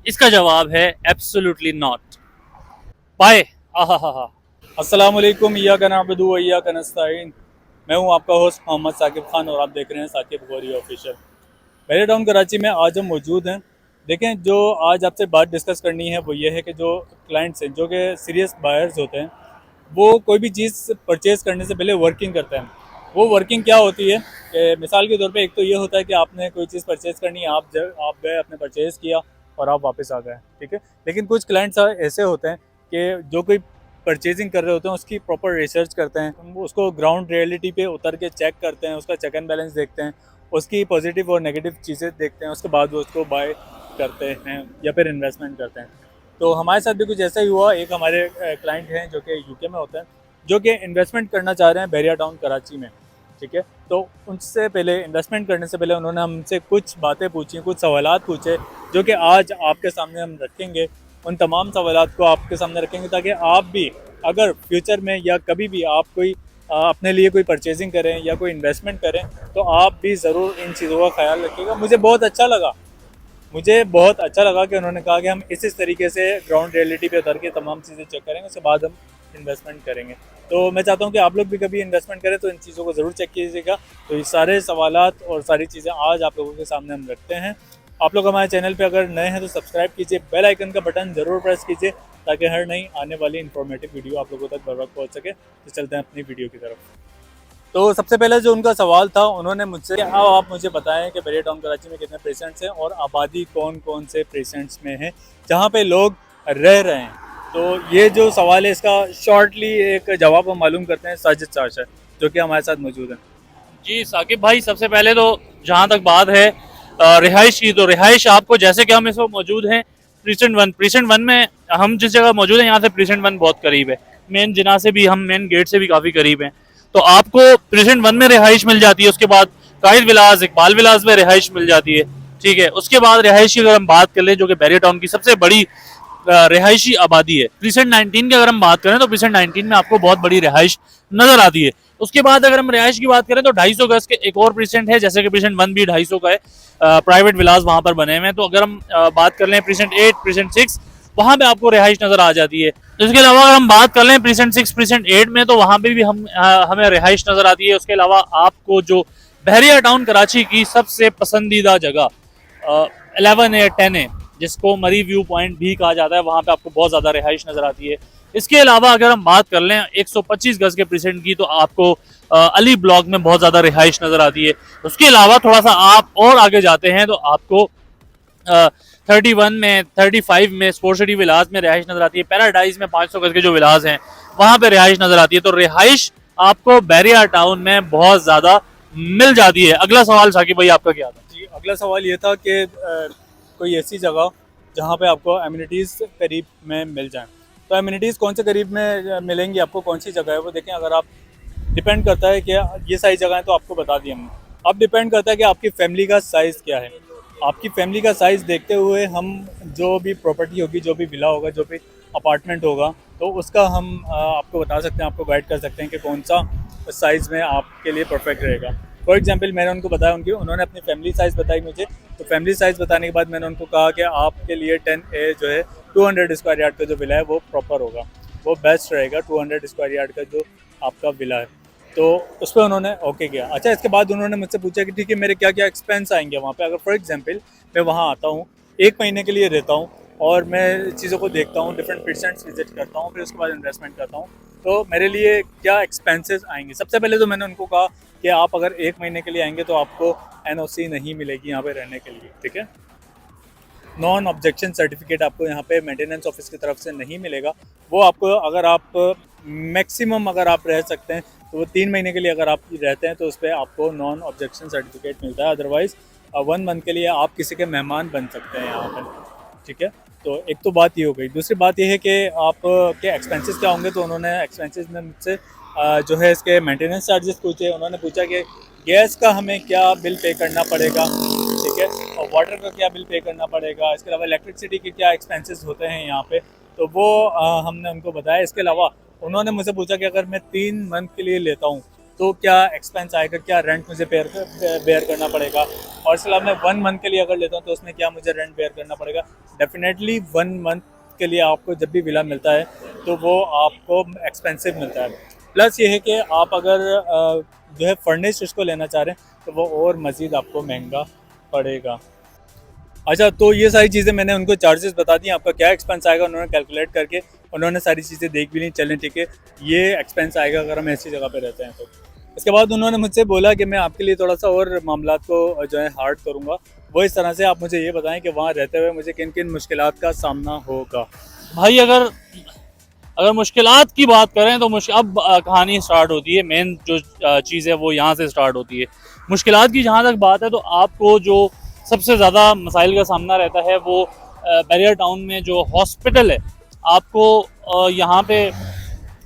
इसका जवाब है एब्सोल्युटली नॉट। बाय। आहा। अस्सलाम वालेकुम, इय्याका नअबुदु व इय्याका नस्तईन। मैं हूं आपका होस्ट मोहम्मद साकिब खान और आप देख रहे हैं साकिब गौरी ऑफिशियल। बैरिया टाउन कराची में आज हम मौजूद हैं। देखें, जो आज आपसे बात डिस्कस करनी है वो ये है कि जो क्लाइंट्स हैं, जो कि सीरियस बायर्स होते हैं, वो कोई भी चीज़ परचेज़ करने से पहले वर्किंग करते हैं। वो वर्किंग क्या होती है कि मिसाल के तौर पे एक तो ये होता है कि आपने कोई चीज़ परचेज़ करनी है, आप गए, आपने परचेज़ किया और आप वापस आ गए, ठीक है। लेकिन कुछ क्लाइंट्स ऐसे होते हैं कि जो कोई परचेजिंग कर रहे होते हैं उसकी प्रॉपर रिसर्च करते हैं, वो उसको ग्राउंड रियलिटी पे उतर के चेक करते हैं, उसका चेक एंड बैलेंस देखते हैं, उसकी पॉजिटिव और नेगेटिव चीज़ें देखते हैं, उसके बाद वो उसको बाय करते हैं या फिर इन्वेस्टमेंट करते हैं। तो हमारे साथ भी कुछ ऐसा ही हुआ। एक हमारे क्लाइंट हैं जो कि यूके में होते हैं, जो कि इन्वेस्टमेंट करना चाह रहे हैं बैरिया टाउन कराची में, ठीक है। तो उनसे पहले, इन्वेस्टमेंट करने से पहले, उन्होंने हमसे कुछ बातें पूछी, कुछ सवालात पूछे, जो कि आज आपके सामने हम रखेंगे। उन तमाम सवालात को आपके सामने रखेंगे ताकि आप भी अगर फ्यूचर में या कभी भी आप कोई अपने लिए कोई परचेजिंग करें या कोई इन्वेस्टमेंट करें तो आप भी ज़रूर इन चीज़ों का ख्याल रखिएगा। मुझे बहुत अच्छा लगा कि उन्होंने कहा कि हम इस तरीके से ग्राउंड रियलिटी पे उतर के तमाम चीज़ें चेक करेंगे, उसके बाद हम इन्वेस्टमेंट करेंगे। तो मैं चाहता हूँ कि आप लोग भी कभी इन्वेस्टमेंट करें तो इन चीज़ों को ज़रूर चेक कीजिएगा। तो ये सारे सवालात और सारी चीज़ें आज आप लोगों के सामने हम रखते हैं। आप लोग हमारे चैनल पे अगर नए हैं तो सब्सक्राइब कीजिए, बेल आइकन का बटन ज़रूर प्रेस कीजिए ताकि हर नई आने वाली इन्फॉर्मेटिव वीडियो आप लोगों तक बर वक्त पहुँच सके। तो चलते हैं अपनी वीडियो की तरफ। तो सबसे पहले जो उनका सवाल था, उन्होंने मुझसे, अब आप मुझे बताएं कि बैरिया टाउन कराची में कितने पेशेंट्स हैं और आबादी कौन कौन से पेशेंट्स में है जहाँ पे लोग रह रहे हैं। तो ये जो सवाल है इसका शॉर्टली एक जवाब हम मालूम करते हैं साजिद शाह से, जो कि हमारे साथ मौजूद हैं। जी साकिब भाई, सबसे पहले तो जहाँ तक बात है रिहाइश की, तो रिहाइश आपको, जैसे कि हम इस वक्त मौजूद हैं प्रीसेंट वन में, हम जिस जगह मौजूद हैं यहाँ से प्रीसेंट वन बहुत करीब है। मेन जिना से भी, हम मेन गेट से भी काफ़ी करीब हैं। तो आपको प्रीसेंट वन में रिहाइश मिल जाती है। उसके बाद कायद विलास, इकबाल विलास में रिहाइश मिल जाती है, ठीक है। उसके बाद रिहाइश की अगर हम बात कर लें, जो कि बैरिया टाउन की सबसे बड़ी रिहायशी आबादी है, प्रीसेंट 19 की अगर हम बात करें तो प्रीसेंट 19 में आपको बहुत बड़ी रिहाइश नजर आती है। उसके बाद अगर हम रिहाइश की बात करें तो 250 गज के एक और प्रीसेंट है, जैसे कि प्रीसेंट वन भी 250 का है। प्राइवेट विलास वहां पर बने हुए हैं। तो अगर हम बात कर लें प्रीसेंट 8, प्रीसेंट 6, वहां पे आपको रिहाइश नजर आ जाती है। तो इसके अलावा अगर हम बात कर लें प्रीसेंट 6, प्रीसेंट 8 में, तो वहां पे भी हमें रिहाइश नजर आती है। उसके अलावा आपको जो बहरिया टाउन कराची की सबसे पसंदीदा जगह 11 है, 10 है, जिसको मरी व्यू पॉइंट भी कहा जाता है, वहां पे आपको बहुत ज्यादा रिहाइश नजर आती है। इसके अलावा अगर हम बात कर लें 125 गज के प्रीसेंट की, तो आपको अली ब्लॉक में बहुत ज्यादा रिहाइश नजर आती है। उसके अलावा थोड़ा सा आप और आगे जाते हैं तो आपको 31 में, 35 में स्पोर्ट सिटी विलास में रिहाइश नजर आती है। पैराडाइज में 500 गज के जो विलास हैं वहां पे रिहाइश नजर आती है। तो रिहाइश आपको बैरिया टाउन में बहुत ज्यादा मिल जाती है। अगला सवाल साकिब भाई आपका क्या था? जी, अगला सवाल ये था कि कोई ऐसी जगह जहाँ पे आपको एमिनिटीज़ करीब में मिल जाएं। तो एमिनिटीज़ कौन से करीब में मिलेंगी आपको, कौन सी जगह है वो देखें। अगर आप, डिपेंड करता है कि ये सारी जगह तो आपको बता दी हमने। अब डिपेंड करता है कि आपकी फैमिली का साइज़ क्या है। आपकी फैमिली का साइज़ देखते हुए हम जो भी प्रॉपर्टी होगी, जो भी विला होगा, जो भी अपार्टमेंट होगा, तो उसका हम आपको बता सकते हैं, आपको गाइड कर सकते हैं कि कौन सा साइज़ में आपके लिए परफेक्ट रहेगा। फॉर एग्जांपल मैंने उनको बताया, उन्होंने अपनी फैमिली साइज़ बताई मुझे। तो फैमिली साइज़ बताने के बाद मैंने उनको कहा कि आपके लिए 10A जो है 200 स्क्वायर यार्ड का जो विला है वो प्रॉपर होगा, वो बेस्ट रहेगा। 200 स्क्वायर यार्ड का जो आपका विला है, तो उस पर उन्होंने ओके किया। अच्छा, इसके बाद उन्होंने मुझसे पूछा कि ठीक है, मेरे क्या क्या एक्सपेंस आएंगे वहाँ पे। अगर फॉर एग्जांपल मैं वहाँ आता हूँ, 1 महीने के लिए रहता हूँ और मैं चीज़ों को देखता हूँ, डिफरेंट पेशेंट्स विजिट करता हूँ, फिर उसके बाद इन्वेस्टमेंट करता हूँ, तो मेरे लिए क्या एक्सपेंसेस आएंगे। सबसे पहले तो मैंने उनको कहा कि आप अगर 1 महीने के लिए आएंगे तो आपको NOC नहीं मिलेगी यहाँ पे रहने के लिए, ठीक है। नॉन ऑब्जेक्शन सर्टिफिकेट आपको यहाँ पे मेंटेनेंस ऑफिस की तरफ से नहीं मिलेगा। वो आपको, अगर आप मैक्सिमम अगर आप रह सकते हैं तो वो 3 महीने के लिए अगर आप रहते हैं तो उस पर आपको नॉन ऑब्जेक्शन सर्टिफिकेट मिलता है। अदरवाइज़ 1 मंथ के लिए आप किसी के मेहमान बन सकते हैं यहाँ पर, ठीक है। तो एक तो बात ये हो गई। दूसरी बात ये है कि आप के एक्सपेंसेस क्या होंगे। तो उन्होंने एक्सपेंसेस में मुझसे जो है इसके मेंटेनेंस चार्जेस पूछे। उन्होंने पूछा कि गैस का हमें क्या बिल पे करना पड़ेगा, ठीक है, और वाटर का क्या बिल पे करना पड़ेगा। इसके अलावा इलेक्ट्रिसिटी के क्या एक्सपेंसेस होते हैं यहाँ पे, तो वो हमने उनको बताया। इसके अलावा उन्होंने मुझसे पूछा कि अगर मैं 3 मंथ के लिए लेता हूँ तो क्या एक्सपेंस आएगा, क्या रेंट मुझे बेयर करना पड़ेगा, और इसके अलावा मैं 1 मंथ के लिए अगर लेता हूँ तो उसमें क्या मुझे रेंट बेयर करना पड़ेगा। डेफिनेटली 1 मंथ के लिए आपको जब भी विला मिलता है तो वो आपको एक्सपेंसिव मिलता है। प्लस ये है कि आप अगर जो है फर्निश्ड उसको लेना चाह रहे हैं तो वो और मज़ीद आपको महंगा पड़ेगा। अच्छा, तो ये सारी चीज़ें मैंने उनको चार्जेस बता दी, आपका क्या एक्सपेंस आएगा उन्होंने कैलकुलेट करके, उन्होंने सारी चीज़ें देख भी ली, चलें ठीक है ये एक्सपेंस आएगा अगर हम ऐसी जगह पे रहते हैं तो। इसके बाद उन्होंने मुझसे बोला कि मैं आपके लिए थोड़ा सा और मामला को जो है हार्ड करूँगा, वो इस तरह से आप मुझे ये बताएं कि वहाँ रहते हुए मुझे किन किन मुश्किलात का सामना होगा। भाई अगर अगर मुश्किलात की बात करें तो अब कहानी स्टार्ट होती है। मेन जो चीज़ है वो यहाँ से स्टार्ट होती है। मुश्किलात की जहाँ तक बात है तो आपको जो सबसे ज़्यादा मसाइल का सामना रहता है वो बैरियर टाउन में जो हॉस्पिटल है आपको यहाँ पे,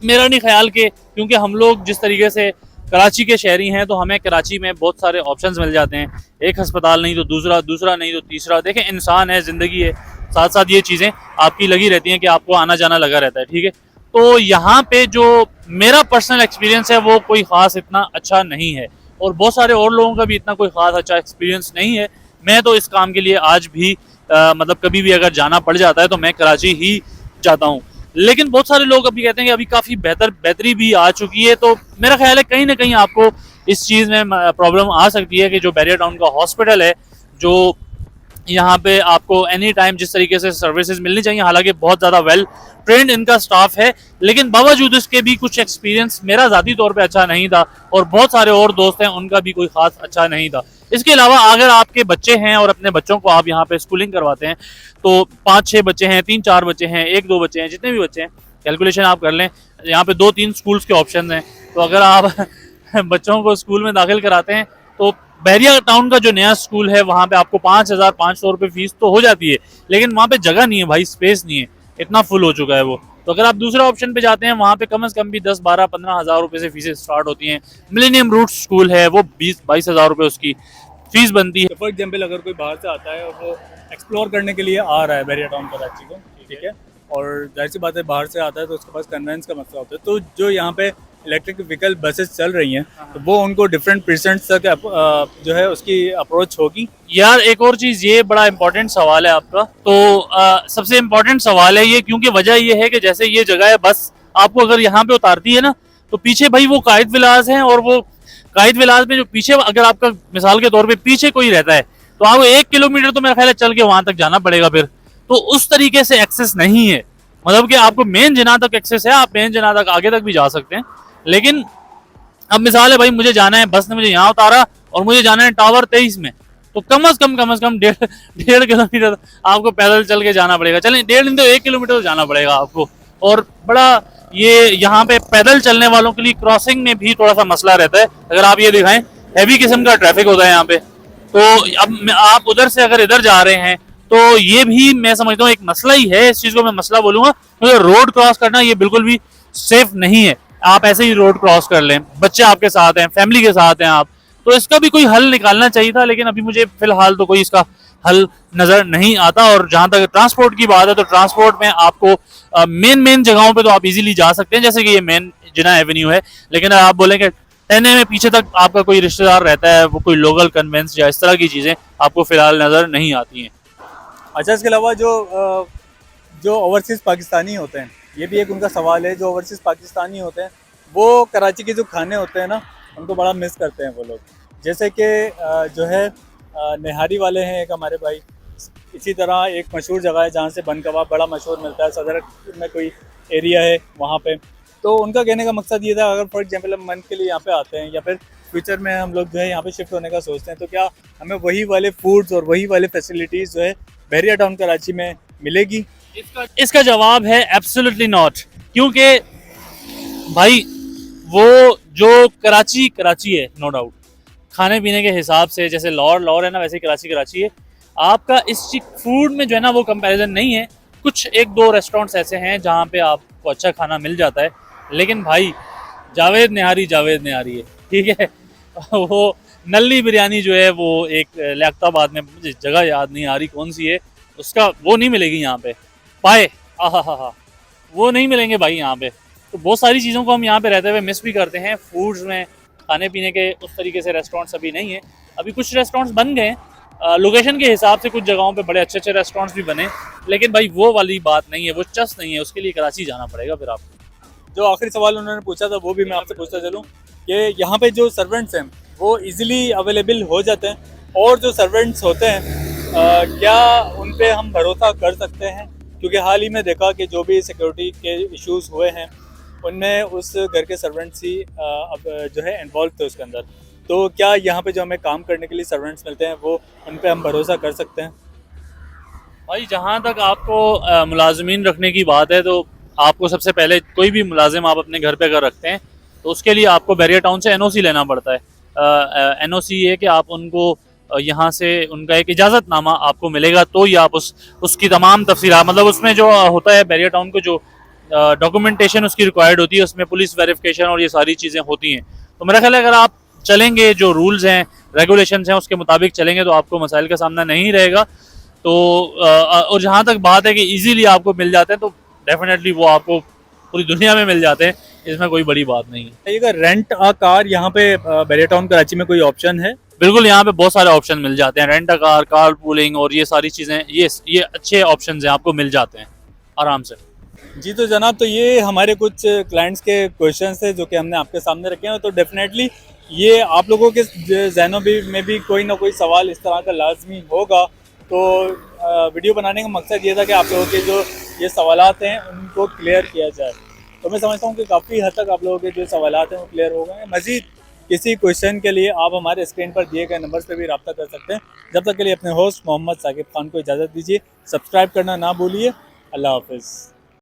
मेरा नहीं ख्याल के, क्योंकि हम लोग जिस तरीके से कराची के शहरी हैं तो हमें कराची में बहुत सारे ऑप्शंस मिल जाते हैं। एक अस्पताल नहीं तो दूसरा, दूसरा नहीं तो तीसरा। देखें इंसान है, ज़िंदगी है, साथ साथ ये चीज़ें आपकी लगी रहती हैं कि आपको आना जाना लगा रहता है, ठीक है। तो यहाँ पे जो मेरा पर्सनल एक्सपीरियंस है वो कोई ख़ास इतना अच्छा नहीं है, और बहुत सारे और लोगों का भी इतना कोई ख़ास अच्छा एक्सपीरियंस नहीं है। मैं तो इस काम के लिए आज भी मतलब कभी भी अगर जाना पड़ जाता है तो मैं कराची ही जाता हूँ। लेकिन बहुत सारे लोग अभी कहते हैं कि अभी काफ़ी बेहतरी भी आ चुकी है, तो मेरा ख्याल है कहीं ना कहीं आपको इस चीज़ में प्रॉब्लम आ सकती है कि जो बैरियर टाउन का हॉस्पिटल है, जो यहाँ पे आपको एनी टाइम जिस तरीके से सर्विसेज मिलनी चाहिए, हालांकि बहुत ज़्यादा वेल ट्रेंड इनका स्टाफ है, लेकिन बावजूद इसके भी कुछ एक्सपीरियंस मेरा ज़ाती तौर पे अच्छा नहीं था, और बहुत सारे और दोस्त हैं उनका भी कोई ख़ास अच्छा नहीं था। इसके अलावा अगर आपके बच्चे हैं और अपने बच्चों को आप यहाँ पे स्कूलिंग करवाते हैं तो 5-6 बच्चे हैं, 3-4 बच्चे हैं, 1-2 बच्चे हैं, जितने भी बच्चे हैं कैलकुलेशन आप कर लें, यहाँ पे 2-3 स्कूल्स के ऑप्शन हैं। तो अगर आप बच्चों को स्कूल में दाखिल कराते हैं तो बैरियर टाउन का जो नया स्कूल है वहाँ पे आपको 5,500 रुपये फीस तो हो जाती है, लेकिन वहाँ पे जगह नहीं है भाई, स्पेस नहीं है, इतना फुल हो चुका है वो। तो अगर आप दूसरे ऑप्शन पे जाते हैं वहाँ पे कम से कम भी 10-12-15 हज़ार रुपये से फीसें स्टार्ट होती हैं। मिलेनियम रूट स्कूल है वो 20-22 हज़ार रुपये उसकी फीस बनती है। फॉर एग्जाम्पल अगर कोई बाहर से आता है और वो एक्सप्लोर करने के लिए आ रहा है बैरियर टाउन कराची को, ठीक है, और जाहिर सी बात है बाहर से आता है तो उसके पास कन्वेंस का मसला होता है, तो जो यहाँ पे इलेक्ट्रिक व्हीकल बसेस चल रही हैं तो वो उनको डिफरेंट परसेंट्स तक जो है उसकी अप्रोच होगी। यार एक और चीज़, ये बड़ा इंपॉर्टेंट सवाल है आपका, तो सबसे इम्पोर्टेंट सवाल है ये, क्योंकि वजह ये है कि जैसे ये जगह है बस आपको अगर यहाँ पे उतारती है ना तो पीछे भाई वो कायद विलास है, और वो कायद विलास में जो पीछे अगर आपका मिसाल के तौर पे पीछे कोई रहता है तो आपको 1 किलोमीटर तो मेरा ख्याल है चल के वहां तक जाना पड़ेगा फिर। तो उस तरीके से एक्सेस नहीं है, मतलब कि आपको मेन जिना तक एक्सेस है, आप मेन जिना तक आगे तक भी जा सकते हैं, लेकिन अब मिसाल है भाई मुझे जाना है, बस ने मुझे यहाँ उतारा और मुझे जाना है टावर 23 में, तो कम से कम 1.5 किलोमीटर आपको पैदल चल के जाना पड़ेगा। चलें 1.5 नहीं तो 1 किलोमीटर तो जाना पड़ेगा आपको। और बड़ा ये यहाँ पे पैदल चलने वालों के लिए क्रॉसिंग में भी थोड़ा सा मसला रहता है। अगर आप ये दिखाएं, हैवी किस्म का ट्रैफिक होता है यहाँ पे, तो अब आप उधर से अगर इधर जा रहे हैं तो ये भी मैं समझता हूँ एक मसला ही है। इस चीज़ को मैं मसला बोलूँगा, क्योंकि रोड क्रॉस करना ये बिल्कुल भी सेफ नहीं है। आप ऐसे ही रोड क्रॉस कर लें, बच्चे आपके साथ हैं, फैमिली के साथ हैं आप, तो इसका भी कोई हल निकालना चाहिए था, लेकिन अभी मुझे फिलहाल तो कोई इसका हल नज़र नहीं आता। और जहाँ तक ट्रांसपोर्ट की बात है तो ट्रांसपोर्ट में आपको मेन जगहों पे तो आप इजीली जा सकते हैं, जैसे कि ये मेन जिना एवेन्यू है, लेकिन अगर आप बोलें कि टेने में पीछे तक आपका कोई रिश्तेदार रहता है, वो कोई लोकल कन्वेंस या इस तरह की चीज़ें आपको फिलहाल नज़र नहीं आती हैं। अच्छा, इसके अलावा जो ओवरसीज़ पाकिस्तानी होते हैं, ये भी एक उनका सवाल है। जो ओवरसीज़ पाकिस्तानी होते हैं वो कराची के जो खाने होते हैं ना उनको बड़ा मिस करते हैं वो लोग। जैसे कि जो है निहारी वाले हैं एक हमारे भाई, इसी तरह एक मशहूर जगह है जहाँ से बन कबाब बड़ा मशहूर मिलता है, सदर में कोई एरिया है वहाँ पे। तो उनका कहने का मकसद ये था, अगर फॉर एग्जांपल हम मंथ के लिए यहाँ पे आते हैं या फिर फ्यूचर में हम लोग जो है यहाँ पे शिफ्ट होने का सोचते हैं, तो क्या हमें वही वाले फूड्स और वही वाले फैसिलिटीज़ जो है बैरियर टाउन कराची में मिलेगी? इसका जवाब है एब्सोल्युटली नॉट, क्योंकि भाई वो जो कराची है नो डाउट, खाने पीने के हिसाब से जैसे लाहौर है ना, वैसे कराची है। आपका इस फूड में जो है ना वो कंपैरिजन नहीं है। कुछ 1-2 रेस्टोरेंट्स ऐसे हैं जहाँ पे आपको अच्छा खाना मिल जाता है, लेकिन भाई जावेद निहारी है, ठीक है। वो नल्ली बिरयानी जो है वो एक लियाकताबाद में, मुझे जगह याद नहीं आ रही कौन सी है, उसका वो नहीं मिलेगी यहाँ पे। पाए आहा वो नहीं मिलेंगे भाई यहाँ पे। तो बहुत सारी चीज़ों को हम यहाँ पे रहते हुए मिस भी करते हैं फूड्स में, खाने पीने के उस तरीके से रेस्टोरेंट्स अभी नहीं है। अभी कुछ रेस्टोरेंट्स बन गए हैं लोकेशन के हिसाब से, कुछ जगहों पे बड़े अच्छे अच्छे रेस्टोरेंट्स भी बने, लेकिन भाई वो वाली बात नहीं है, वो चस नहीं है, उसके लिए कराची जाना पड़ेगा फिर आपको। जो आखिरी सवाल उन्होंने पूछा था वो भी मैं आपसे पूछता चलूँ कि यहाँ पे जो सर्वेंट्स हैं वो इजीली अवेलेबल हो जाते हैं, और जो सर्वेंट्स होते हैं क्या उन पे हम भरोसा कर सकते हैं? क्योंकि हाल ही में देखा कि जो भी सिक्योरिटी के इश्यूज हुए हैं उनमें उस घर के सर्वेंट्स ही अब जो है इन्वॉल्व थे उसके अंदर। तो क्या यहाँ पे जो हमें काम करने के लिए सर्वेंट्स मिलते हैं वो उन पे हम भरोसा कर सकते हैं? भाई जहाँ तक आपको मुलाजमीन रखने की बात है, तो आपको सबसे पहले कोई भी मुलाजिम आप अपने घर पे अगर रखते हैं तो उसके लिए आपको बैरियर टाउन से एनओसी लेना पड़ता है। एनओसी ये कि आप उनको यहाँ से उनका एक इजाज़तनामा आपको मिलेगा, तो ही आप उसकी तमाम तफसीलात, मतलब उसमें जो होता है बैरियर टाउन को जो डॉक्यूमेंटेशन उसकी रिक्वायर्ड होती है, उसमें पुलिस वेरिफिकेशन और ये सारी चीज़ें होती हैं। तो मेरा ख्याल है अगर आप चलेंगे, जो रूल्स हैं रेगुलेशंस हैं उसके मुताबिक चलेंगे, तो आपको मसाइल का सामना नहीं रहेगा। तो और जहाँ तक बात है कि इजीली आपको मिल जाते हैं, तो डेफिनेटली वो आपको पूरी दुनिया में मिल जाते हैं, इसमें कोई बड़ी बात नहीं है। ये रेंट अ कार यहाँ पे बैरियर टाउन कराची में कोई ऑप्शन है? बिल्कुल, यहाँ पे बहुत सारे ऑप्शन मिल जाते हैं, rent a car, car pooling और ये सारी चीज़ें, ये अच्छे ऑप्शन हैं, आपको मिल जाते हैं आराम से। जी तो जनाब, तो ये हमारे कुछ क्लाइंट्स के क्वेश्चन थे जो कि हमने आपके सामने रखे हैं। तो डेफिनेटली ये आप लोगों के जहनों में भी कोई ना कोई सवाल इस तरह का लाजमी होगा। तो वीडियो बनाने का मकसद ये था कि आप लोगों के जो ये सवालात हैं उनको क्लियर किया जाए। तो मैं समझता हूँ कि काफ़ी हद तक आप लोगों के जो सवालात हैं वो क्लियर हो गए हैं। मज़ीद किसी क्वेश्चन के लिए आप हमारे स्क्रीन पर दिए गए नंबर्स पर भी रब्ता कर सकते हैं। जब तक के लिए अपने होस्ट मोहम्मद साकिब खान को इजाज़त दीजिए। सब्सक्राइब करना ना भूलिए। अल्लाह हाफिज़।